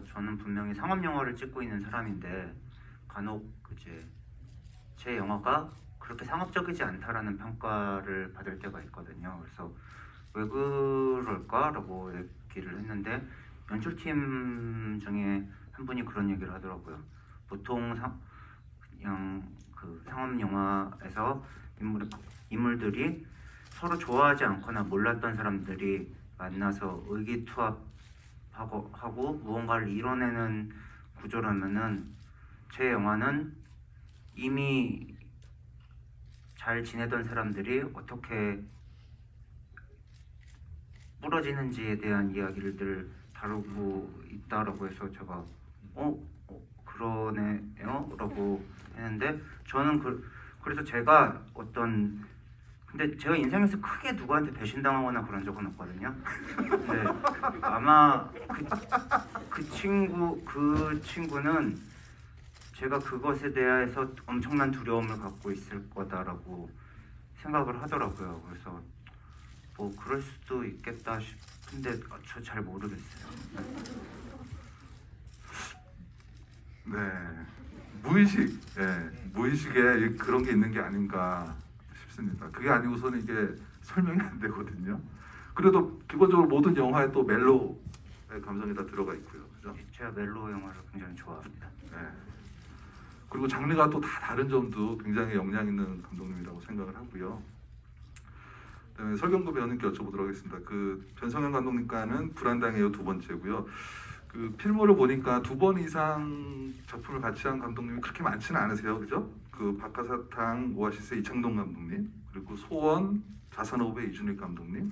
저는 분명히 상업 영화를 찍고 있는 사람인데 간혹 이제 제 영화가 그렇게 상업적이지 않다라는 평가를 받을 때가 있거든요. 그래서 왜 그럴까라고 얘기를 했는데 연출팀 중에 한 분이 그런 얘기를 하더라고요. 보통 그냥 그 상업 영화에서 인물들이 서로 좋아하지 않거나 몰랐던 사람들이 만나서 의기투합하고 무언가를 이뤄내는 구조라면은 제 영화는 이미 잘 지내던 사람들이 어떻게 부러지는지에 대한 이야기를 다루고 있다라고 해서 제가 그러네요? 라고 했는데 저는 그래서 제가 근데 제가 인생에서 크게 누구한테 배신당하거나 그런 적은 없거든요. 근데 아마 그 친구는 제가 그것에 대해서 엄청난 두려움을 갖고 있을 거다라고 생각을 하더라고요. 그래서 뭐 그럴 수도 있겠다 싶은데 저 잘 모르겠어요. 네, 무의식, 네, 무의식에 그런 게 있는 게 아닌가 싶습니다. 그게 아니고서는 이게 설명이 안 되거든요. 그래도 기본적으로 모든 영화에 또 멜로의 감성이 다 들어가 있고요. 그죠? 제가 멜로 영화를 굉장히 좋아합니다. 네. 그리고 장르가 또 다 다른 점도 굉장히 역량 있는 감독님이라고 생각을 하고요. 그다음에 설경구 배우님께 여쭤보도록 하겠습니다. 그 변성현 감독님과는 불안당해요 두 번째고요. 그 필모를 보니까 2번 이상 작품을 같이 한 감독님이 그렇게 많지는 않으세요, 그죠? 그 박하사탕 오아시스의 이창동 감독님, 그리고 소원 자산호흡의 이준익 감독님,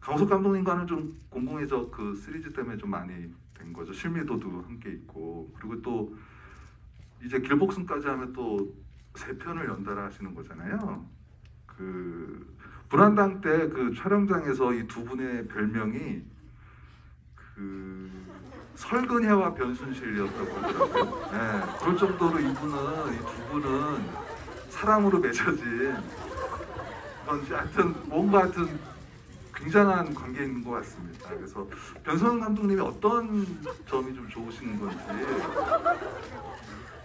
강호석 감독님과는 좀 공공해져 그 시리즈 때문에 좀 많이 된 거죠. 실미도도 함께 있고, 그리고 또 이제 길복순까지 하면 또 3편을 연달아 하시는 거잖아요. 그 불안당 때 그 촬영장에서 이 두 분의 별명이 그 설근혜와 변순실이었다고 하더라고요. 네, 그럴 정도로 이 두 분은 사랑으로 맺어진 건지 하여튼 뭔가 하여튼 굉장한 관계인 것 같습니다. 그래서 변성현 감독님이 어떤 점이 좀 좋으신 건지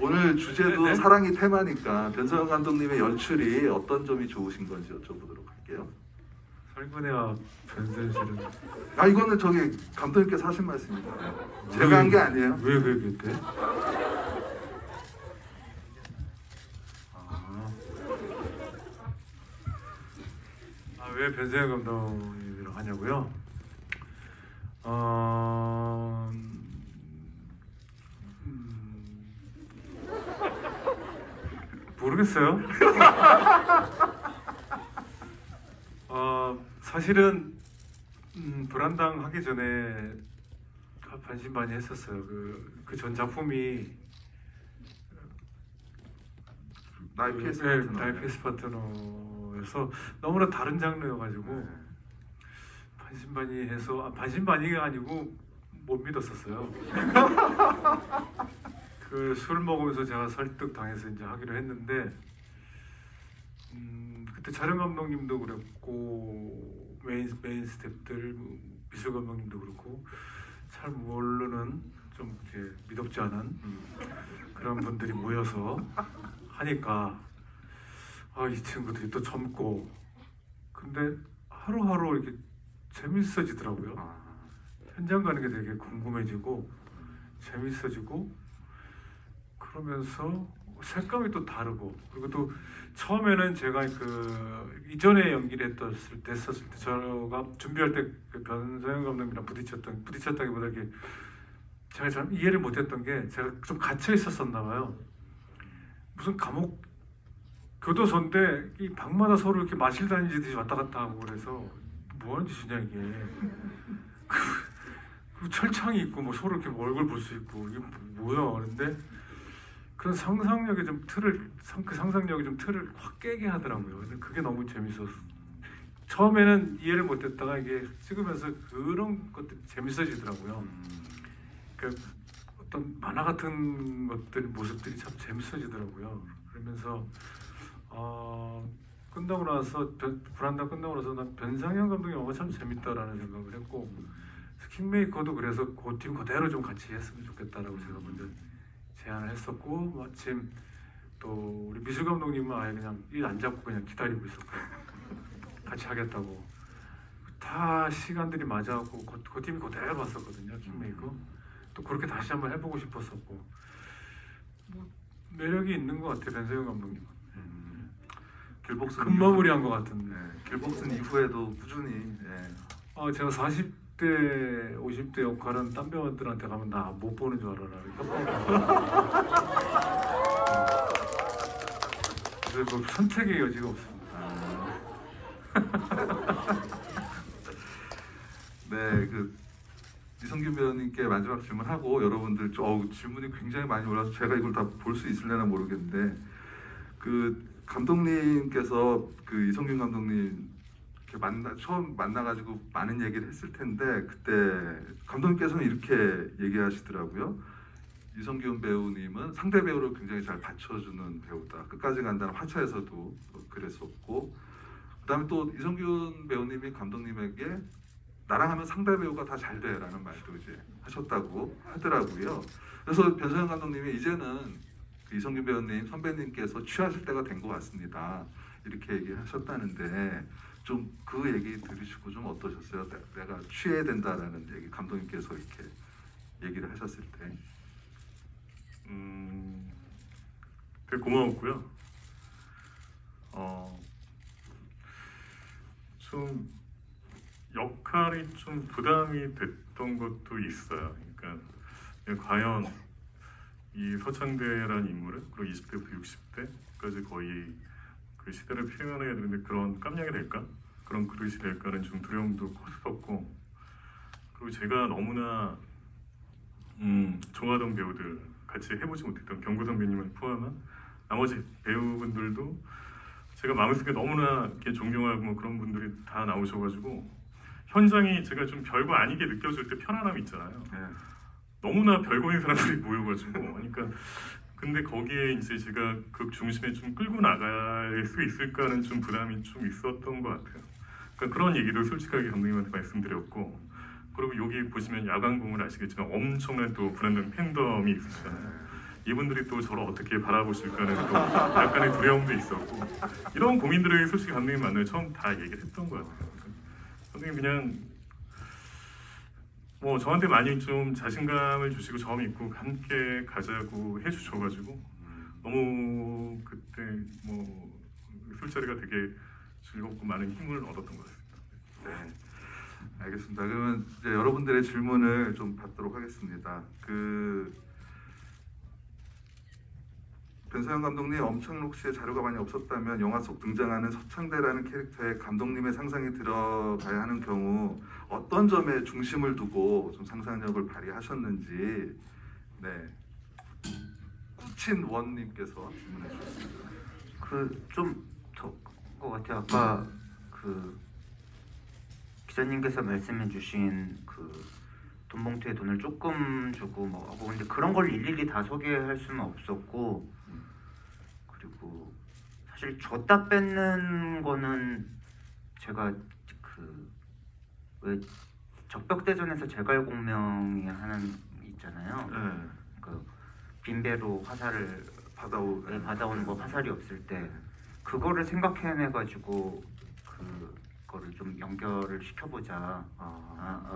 오늘 주제도 네네. 사랑이 테마니까 변성현 감독님의 연출이 어떤 점이 좋으신 건지 여쭤보도록 할게요. 설근혜와 변선실은 아 이거는 저기 감독님께서 하신 말씀입니다. 제가 한 게 아니에요. 왜 그 얘기했대? 왜 변세현 감독님이랑 하냐고요? 모르겠어요. 사실은 불안당 하기 전에 반신반의 했었어요. 그 전 작품이 나의 PS 네, 파트너. 나의 PS 파트너여서 너무나 다른 장르여가지고 반신반의해서 반신반의가 아니고 못 믿었었어요. 그 술 먹으면서 제가 설득 당해서 이제 하기로 했는데 그때 촬영 감독님도 그랬고 메인 스태프들 미술 감독님도 그렇고 잘 모르는 좀 이렇게 미덥지 않은 그런 분들이 모여서 하니까 이 친구들이 또 젊고 근데 하루하루 이렇게 재밌어지더라고요. 현장 가는 게 되게 궁금해지고 재밌어지고 그러면서 색감이 또 다르고 그리고 또 처음에는 제가 그 이전에 연기를 됐었을 때 제가 준비할 때 그 변성현 감독님이랑 부딪혔다기보다 이렇게 제가 잘 이해를 못했던 게 제가 좀 갇혀 있었었나 봐요. 무슨 감옥 교도소인데 이 방마다 서로 이렇게 마실 다니듯이 왔다 갔다 하고 그래서 뭐 하는 짓이냐 이게. 그 철창이 있고 뭐 서로 이렇게 얼굴 볼 수 있고 이게 뭐야 그런데 그런 상상력이 좀 그 상상력이 좀 틀을 확 깨게 하더라고요. 근데 그게 너무 재밌었어. 처음에는 이해를 못했다가 이게 찍으면서 그런 것들이 재밌어지더라고요. 그 어떤 만화 같은 것들 모습들이 참 재밌어지더라고요. 그러면서 끝나고 나서 불안당 끝나고 나서 난 변상현 감독의 영화 참 재밌다라는 생각을 했고 킹메이커도 그래서 그 팀 그대로 좀 같이 했으면 좋겠다라고 제가 먼저 제안을 했었고 마침 또 우리 미술 감독님은 아예 그냥 일 안 잡고 그냥 기다리고 있었고 같이 하겠다고 다 시간들이 맞아갖고 그 팀이 그대로 왔었거든요. 킹메이커 또 그렇게 다시 한번 해보고 싶었었고 뭐 매력이 있는 것 같아요. 변세현 감독님은 길복순 금마무리한 것 같은. 길복순 이후에도 꾸준히 제가 40대, 50대 역할은 딴 배우들한테 가면 나 못 보는 줄 알아라. 그래서 뭐 선택의 여지가 없습니다. 네, 그 이성균 배우님께 마지막 질문하고 여러분들 질문이 굉장히 많이 올라서 제가 이걸 다 볼 수 있을려나 모르겠는데 그 감독님께서 그 이성균 감독님 이렇게 처음 만나가지고 많은 얘기를 했을 텐데 그때 감독님께서는 이렇게 얘기하시더라고요. 이성균 배우님은 상대 배우를 굉장히 잘 받쳐주는 배우다. 끝까지 간다는 화차에서도 그랬었고 그다음에 또 이성균 배우님이 감독님에게 나랑 하면 상대 배우가 다 잘 돼라는 말도 이제 하셨다고 하더라고요. 그래서 변성현 감독님이 이제는 그 이성균 배우님 선배님께서 취하실 때가 된 것 같습니다. 이렇게 얘기하셨다는데 좀 그 얘기 들으시고 좀 어떠셨어요? 내가 취해야 된다라는 얘기 감독님께서 이렇게 얘기를 하셨을 때. 되게 고마웠고요. 좀 역할이 좀 부담이 됐던 것도 있어요. 그러니까 과연 이 서창대라는 인물을 그리고 20대부터 60대까지 거의 그 시대를 표현해야 되는데 그런 깜냥이 될까? 그런 그릇이 될까는 좀 두려움도 컸었고, 그리고 제가 너무나 좋아하던 배우들, 같이 해보지 못했던 경구 선배님을 포함한 나머지 배우분들도 제가 마음속에 너무나 이렇게 존경하고 뭐 그런 분들이 다 나오셔가지고 현장이 제가 좀 별거 아니게 느껴질 때 편안함이 있잖아요. 네. 너무나 별거인 사람들이 모여가지고 그러니까 근데 거기에 이제 제가 극 중심에 좀 끌고 나갈 수 있을까는 좀 부담이 좀 있었던 것 같아요. 그러니까 그런 얘기도 솔직하게 감독님한테 말씀드렸고, 그리고 여기 보시면 야광봉을 아시겠지만 엄청난 또 불안한 팬덤이 있으시잖아요. 이분들이 또 저를 어떻게 바라보실까는 또 약간의 두려움도 있었고, 이런 고민들을 솔직히 감독님 만나서 처음 다 얘기를 했던 것 같아요. 감독님 그냥 뭐 저한테 많이 좀 자신감을 주시고 저 믿고 함께 가자고 해주셔가지고 너무 그때 뭐 술자리가 되게 즐겁고 많은 힘을 얻었던 것 같습니다. 네, 알겠습니다. 그러면 이제 여러분들의 질문을 좀 받도록 하겠습니다. 변서영 감독님, 엄창록 씨의 자료가 많이 없었다면 영화 속 등장하는 서창대라는 캐릭터에 감독님의 상상이 들어가야 하는 경우 어떤 점에 중심을 두고 좀 상상력을 발휘하셨는지, 네, 꾸친 원님께서 질문해 주셨습니다. 것 같아요. 아까 그 기자님께서 말씀해주신 그 돈봉투에 돈을 조금 주고 뭐 하고, 근데 그런 걸 일일이 다 소개할 수는 없었고, 그리고 사실 줬다 뺏는 거는 제가 그 왜 적벽대전에서 제갈공명이 하는 있잖아요. 네, 그 빈배로 화살을 받아오는 거, 화살이 없을 때 그거를 생각해내가지고 그거를 좀 연결을 시켜보자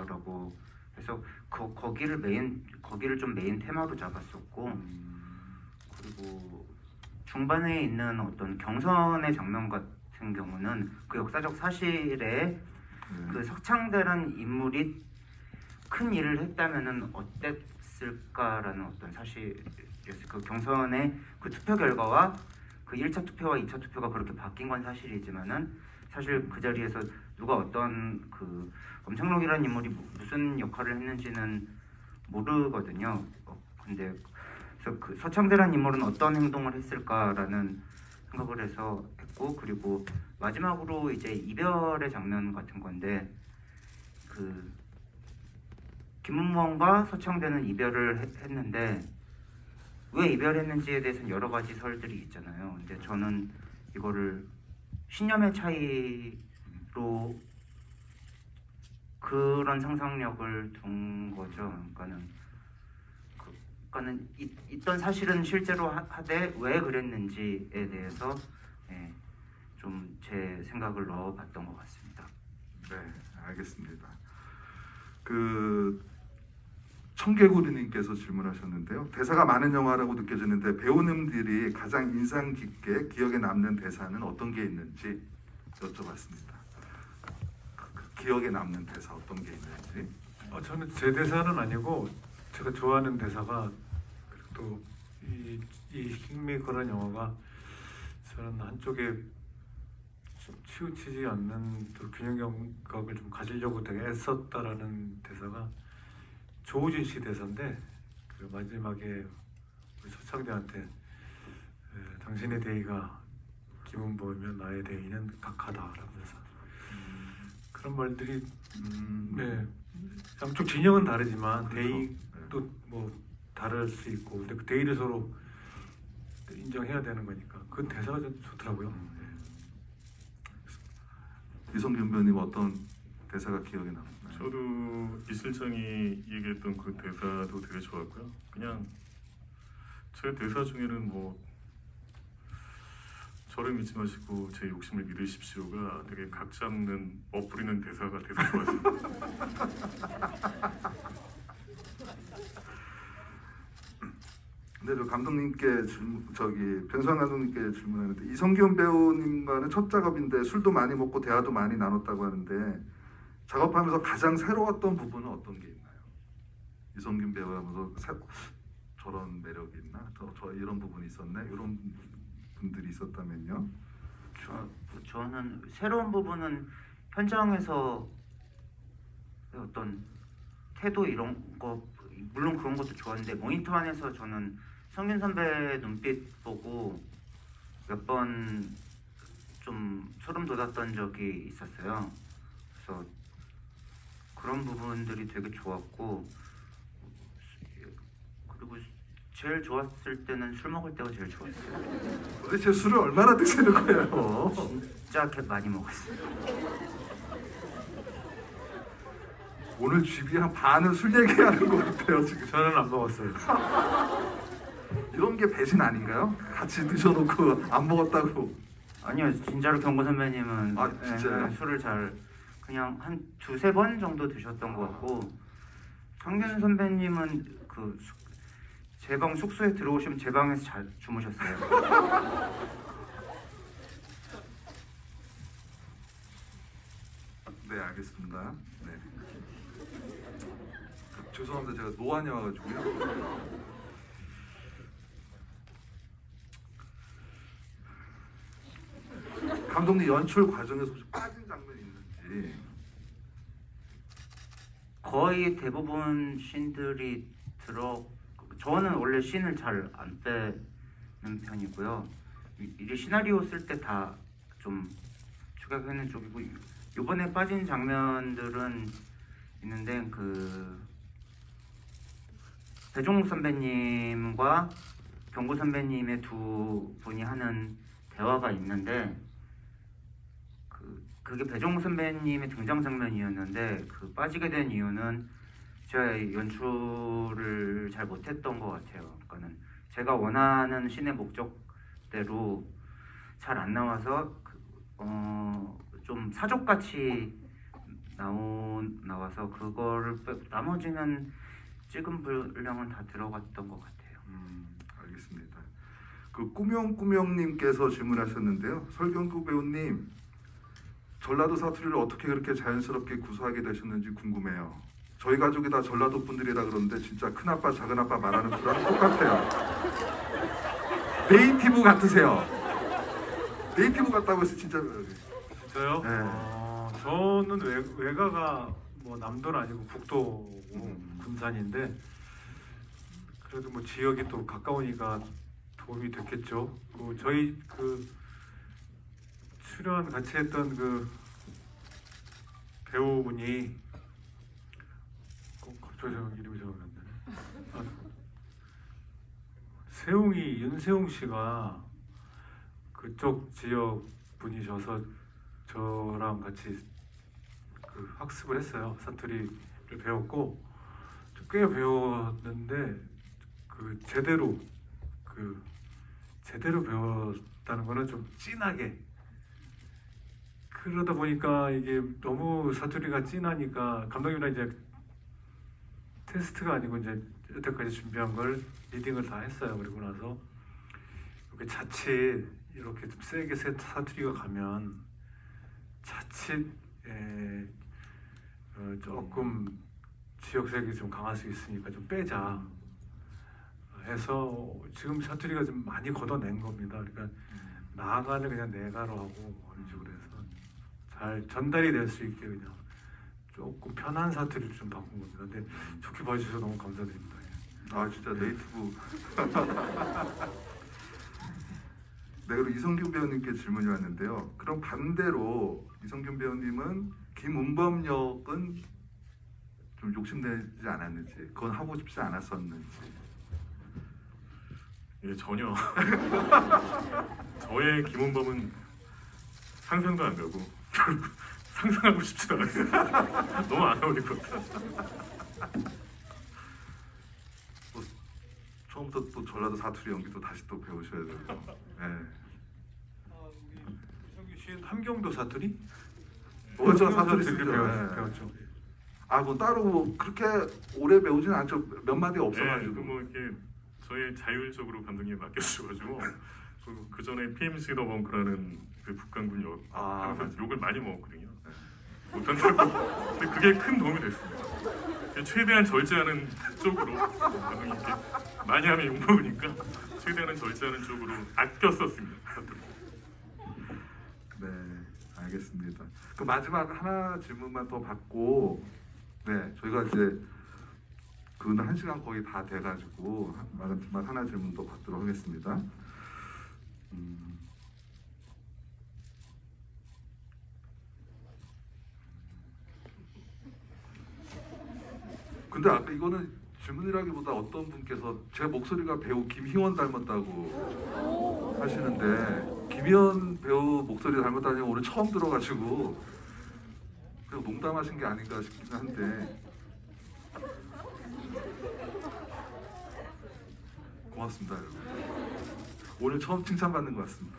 라고 해서 거기를 좀 메인 테마로 잡았었고, 그리고 중반에 있는 어떤 경선의 장면 같은 경우는 그 역사적 사실에 그 서창대라는 인물이 큰 일을 했다면은 어땠을까라는 어떤 사실이었어요. 그 경선의 그 투표 결과와 그 1차 투표와 2차 투표가 그렇게 바뀐 건 사실이지만은 사실 그 자리에서 누가 어떤 그 엄창록이라는 인물이 무슨 역할을 했는지는 모르거든요. 근데 그래서 그 서창대라는 인물은 어떤 행동을 했을까라는 생각을 해서 했고, 그리고 마지막으로 이제 이별의 장면 같은 건데, 그 김은무원과 서창대는 이별을 했는데 왜 이별했는지에 대해서는 여러 가지 설들이 있잖아요. 근데 저는 이거를 신념의 차이로 그런 상상력을 둔 거죠. 그러니까는 있던 사실은 실제로 하되 왜 그랬는지에 대해서 좀 제 생각을 넣어봤던 것 같습니다. 네, 알겠습니다. 청개구리님께서 질문하셨는데요. 대사가 많은 영화라고 느껴지는데 배우님들이 가장 인상 깊게 기억에 남는 대사는 어떤 게 있는지 여쭤봤습니다. 기억에 남는 대사 어떤 게 있는지. 저는 제 대사는 아니고 제가 좋아하는 대사가, 그리고 또 이 킹메이커라는 영화가 저는 한쪽에 치우치지 않는 또 균형 감각을 좀 가지려고 되게 애썼다라는 대사가 조우진 씨 대사인데, 그 마지막에 우리 서창대한테 당신의 대의가 김은보이면 나의 대의는 각하다라면서 그런 말들이 네, 양쪽 진영은 다르지만 그렇죠. 대의도 뭐 다를 수 있고, 근데 그 대의를 서로 인정해야 되는 거니까 그 대사가 좀 좋더라고요. 이성균 배우님 어떤 대사가 기억에 남나요? 저도 이 실장이 얘기했던 그 대사도 되게 좋았고요. 그냥 제 대사 중에는 뭐 저를 믿지 마시고 제 욕심을 믿으십시오가 되게 각 잡는 멋부리는 대사가 되게 좋았습니다. 근데 저 감독님께 변수환 감독님께 질문하는데 이성균 배우님과는 첫 작업인데 술도 많이 먹고 대화도 많이 나눴다고 하는데 작업하면서 가장 새로웠던 부분은 어떤 게 있나요? 이성균 배우하면서 저런 매력이 있나? 저 이런 부분이 있었네? 이런 분들이 있었다면요? 저는 새로운 부분은 현장에서 어떤 태도 이런 거 물론 그런 것도 좋았는데 모니터 안에서 저는 성균 선배 눈빛 보고 몇 번 좀 소름 돋았던 적이 있었어요. 그래서 그런 부분들이 되게 좋았고 그리고 제일 좋았을 때는 술 먹을 때가 제일 좋았어요. 도대체 술을 얼마나 드시는 거예요? 진짜 많이 먹었어요. 오늘 집이 한 반은 술 얘기하는 것 같아요 지금. 저는 안 먹었어요. 이런 게 배신 아닌가요? 같이 드셔놓고 안 먹었다고. 아니요, 진짜로 경고 선배님은 아, 진짜요? 술을 잘 그냥 한 두세 번 정도 드셨던 것 같고 성균 선배님은 제 방 숙소에 들어오시면 제 방에서 잘 주무셨어요. 네, 알겠습니다. 네. 죄송합니다. 제가 노안이 와가지고요. 감독님 연출 과정에서 혹시 빠진 장면이 있는지. 거의 대부분 씬들이 저는 원래 씬을 잘 안 빼는 편이고요. 이게 시나리오 쓸 때 다 좀 추격하는 쪽이고 이번에 빠진 장면들은 있는데 배종욱 선배님과 경구 선배님의 두 분이 하는 대화가 있는데 그게 배종욱 선배님의 등장 장면이었는데 빠지게 된 이유는 제가 연출을 잘 못했던 것 같아요. 그러니까는 제가 원하는 씬의 목적대로 잘 안 나와서 좀 사족같이 나와서 그거를 나머지는 찍은 분량은 다 들어갔던 것 같아요. 알겠습니다. 꾸명꾸명님께서 질문하셨는데요. 설경구 배우님, 전라도 사투리를 어떻게 그렇게 자연스럽게 구사하게 되셨는지 궁금해요. 저희 가족이 다 전라도 분들이라 그러는데 진짜 큰아빠 작은아빠 말하는 거랑 똑같아요. 네이티브 같으세요. 네이티브 같다고 해서 진짜. 저요? 네. 저는 외가가 뭐 남도는 아니고 북도고 군산인데 그래도 뭐 지역이 또 가까우니까 도움이 됐겠죠. 저희 출연 같이 했던 배우분이 갑자기 이름이 생각이 안 나네. 윤세웅 씨가 그쪽 지역 분이셔서 저랑 같이 학습을 했어요. 사투리를 배웠고 꽤 배웠는데 제대로 배웠다는 거는 좀 진하게. 그러다 보니까 이게 너무 사투리가 진하니까 감독님이랑 이제 테스트가 아니고 이제 여태까지 준비한 걸 리딩을 다 했어요. 그리고 나서 이렇게 자칫 이렇게 좀 세게 사투리가 가면 자칫 조금 지역색이 좀 강할 수 있으니까 좀 빼자 해서 지금 사투리가 좀 많이 걷어낸 겁니다. 그러니까 나가는 그냥 내가로 하고 뭐 이런 식으로 해서 잘 전달이 될 수 있게 그냥 조금 편한 사투리를 좀 바꾼 겁니다. 근데 좋게 봐주셔서 너무 감사드립니다. 아 진짜 네이티브. 네, 그리고 이성균 배우님께 질문이 왔는데요. 그럼 반대로 이성균 배우님은 김은범 역은 좀 욕심내지 않았는지, 그건 하고 싶지 않았었는지. 예, 전혀. 저의 김은범은 상상도 안 가고 상상하고 싶지 않아요. 너무 안 어울릴 것 같아요. 처음부터 또 전라도 사투리 연기도 다시 또 배우셔야 되고. 네. 함경도 사투리? 그렇죠, 함경도 사투리 쓰죠. 네. 배웠죠. 아, 그건 따로 그렇게 오래 배우진 않죠. 몇 마디 네, 없어가지고. 뭐 이렇게 저희 자율적으로 감독님이 맡겨주셔가지고 그 전에 PMC 더 벙크라는 그 북한군 하면서 욕을 많이 먹었거든요. 못한다고. 근데 그게 큰 도움이 됐습니다. 최대한 절제하는 쪽으로 감독님께 많이 하면 욕 먹으니까 최대한 절제하는 쪽으로 아껴 썼습니다. 네, 알겠습니다. 그 마지막 하나 질문만 더 받고, 네, 저희가 이제 근 1시간 거의 다 돼가지고 마지막 하나 질문 더 받도록 하겠습니다. 근데 아까 이거는 질문이라기보다 어떤 분께서 제 목소리가 배우 김희원 닮았다고 하시는데, 김희원 배우 목소리 닮았다니 오늘 처음 들어가지고 그냥 농담하신 게 아닌가 싶긴 한데, 고맙습니다 여러분. 오늘 처음 칭찬받는 것 같습니다.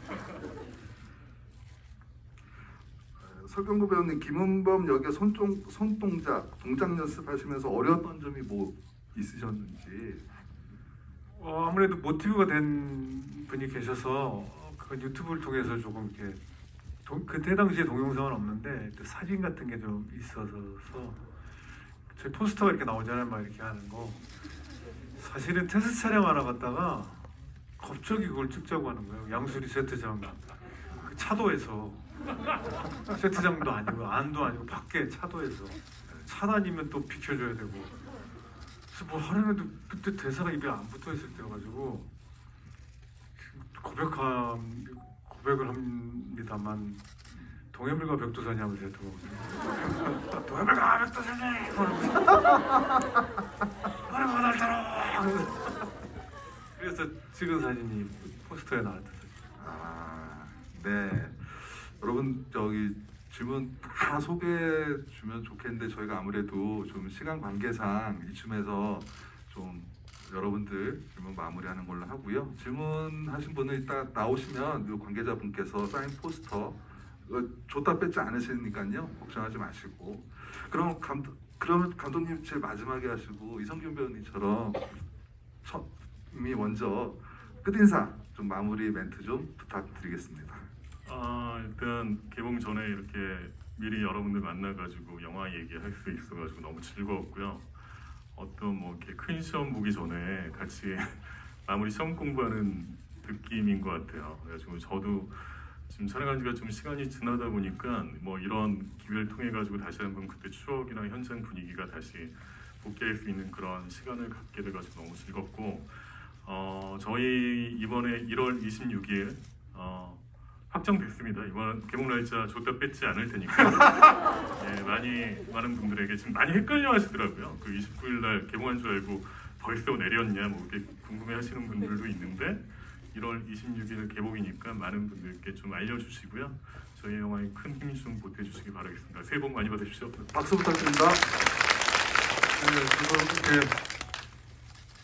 설경구 배우님, 김은범 역의 손동작 연습하시면서 어려웠던 점이 뭐 있으셨는지. 아무래도 모티브가 된 분이 계셔서 그 유튜브를 통해서 조금 이렇게 그때 당시에 동영상은 없는데 그 사진 같은 게 좀 있어서 제 포스터가 이렇게 나오잖아요, 막 이렇게 하는 거. 사실은 테스트 촬영하러 갔다가 갑자기 그걸 찍자고 하는 거예요. 양수리 세트장 그 차도에서. 세트장도 아니고 안도 아니고 밖에 차도에서 차단이면 또 비켜줘야 되고. 그래서 뭐 하려면 그때 대사가 입에 안 붙어 있을 때여가지고 고백을 합니다만 동해물과 백두산이 하면서 들어오거든요. 동해물과 백두산이 노래가 날 따라. 그래서 찍은 사진이 포스터에 나왔던 사진. 아, 네. 여러분 저기 질문 다 소개해 주면 좋겠는데 저희가 아무래도 좀 시간 관계상 이쯤에서 좀 여러분들 질문 마무리하는 걸로 하고요. 질문하신 분은 이따 나오시면 이 관계자분께서 사인 포스터 줬다 뺐지 않으시니까요. 걱정하지 마시고. 그러면 감독님 제일 마지막에 하시고 이성균 배우님처럼 처음이 먼저 끝인사 좀 마무리 멘트 좀 부탁드리겠습니다. 일단 개봉 전에 이렇게 미리 여러분들 만나가지고 영화 얘기할 수 있어가지고 너무 즐거웠고요. 어떤 뭐 이렇게 큰 시험 보기 전에 같이 마무리 시험 공부하는 느낌인 것 같아요. 그래가지고 저도 지금 촬영한 지가 좀 시간이 지나다 보니까 뭐 이런 기회를 통해 가지고 다시 한번 그때 추억이나 현장 분위기가 다시 복귀할 수 있는 그런 시간을 갖게 돼가지고 너무 즐겁고, 저희 이번에 1월 26일 확정됐습니다. 이번 개봉 날짜 줬다 뺐지 않을 테니까 예, 많은 분들에게 지금 많이 헷갈려 하시더라고요. 그 29일 날 개봉한 줄 알고 벌써 내렸냐 뭐 이렇게 궁금해 하시는 분들도 있는데 1월 26일 개봉이니까 많은 분들께 좀 알려주시고요. 저희 영화에 큰 힘 좀 보태주시기 바라겠습니다. 새해 복 많이 받으십시오. 박수 부탁드립니다. 네, 그래서 이렇게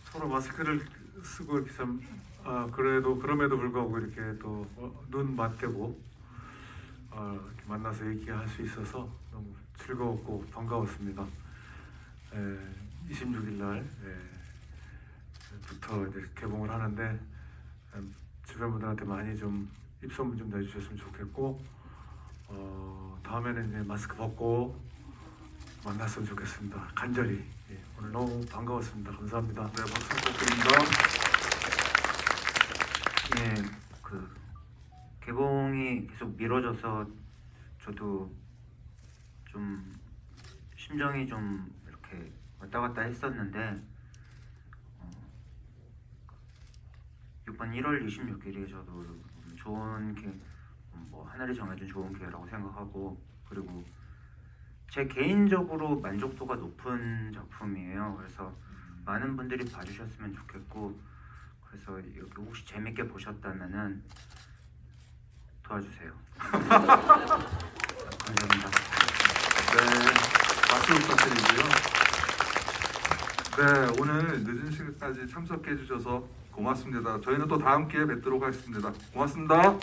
서로 마스크를 쓰고 이렇게 참 그럼에도 불구하고 이렇게 또 눈 맞대고 이렇게 만나서 얘기할 수 있어서 너무 즐거웠고 반가웠습니다. 26일 날부터 이제 개봉을 하는데 주변 분들한테 많이 좀 입소문 좀 내주셨으면 좋겠고, 다음에는 이제 마스크 벗고 만났으면 좋겠습니다. 간절히. 오늘 너무 반가웠습니다. 감사합니다. 네, 박수 부탁드립니다. 예, 그 개봉이 계속 미뤄져서 저도 좀 심정이 좀 이렇게 왔다 갔다 했었는데 이번 1월 26일이 저도 좋은 뭐 하늘이 정해준 좋은 기회라고 생각하고, 그리고 제 개인적으로 만족도가 높은 작품이에요. 그래서 많은 분들이 봐주셨으면 좋겠고, 그래서 여기 혹시 재밌게 보셨다면은 도와주세요. 감사합니다. 네, 박수 부탁드리고요. 네, 오늘 늦은 시간까지 참석해 주셔서 고맙습니다. 저희는 또 다음 기회에 뵙도록 하겠습니다. 고맙습니다.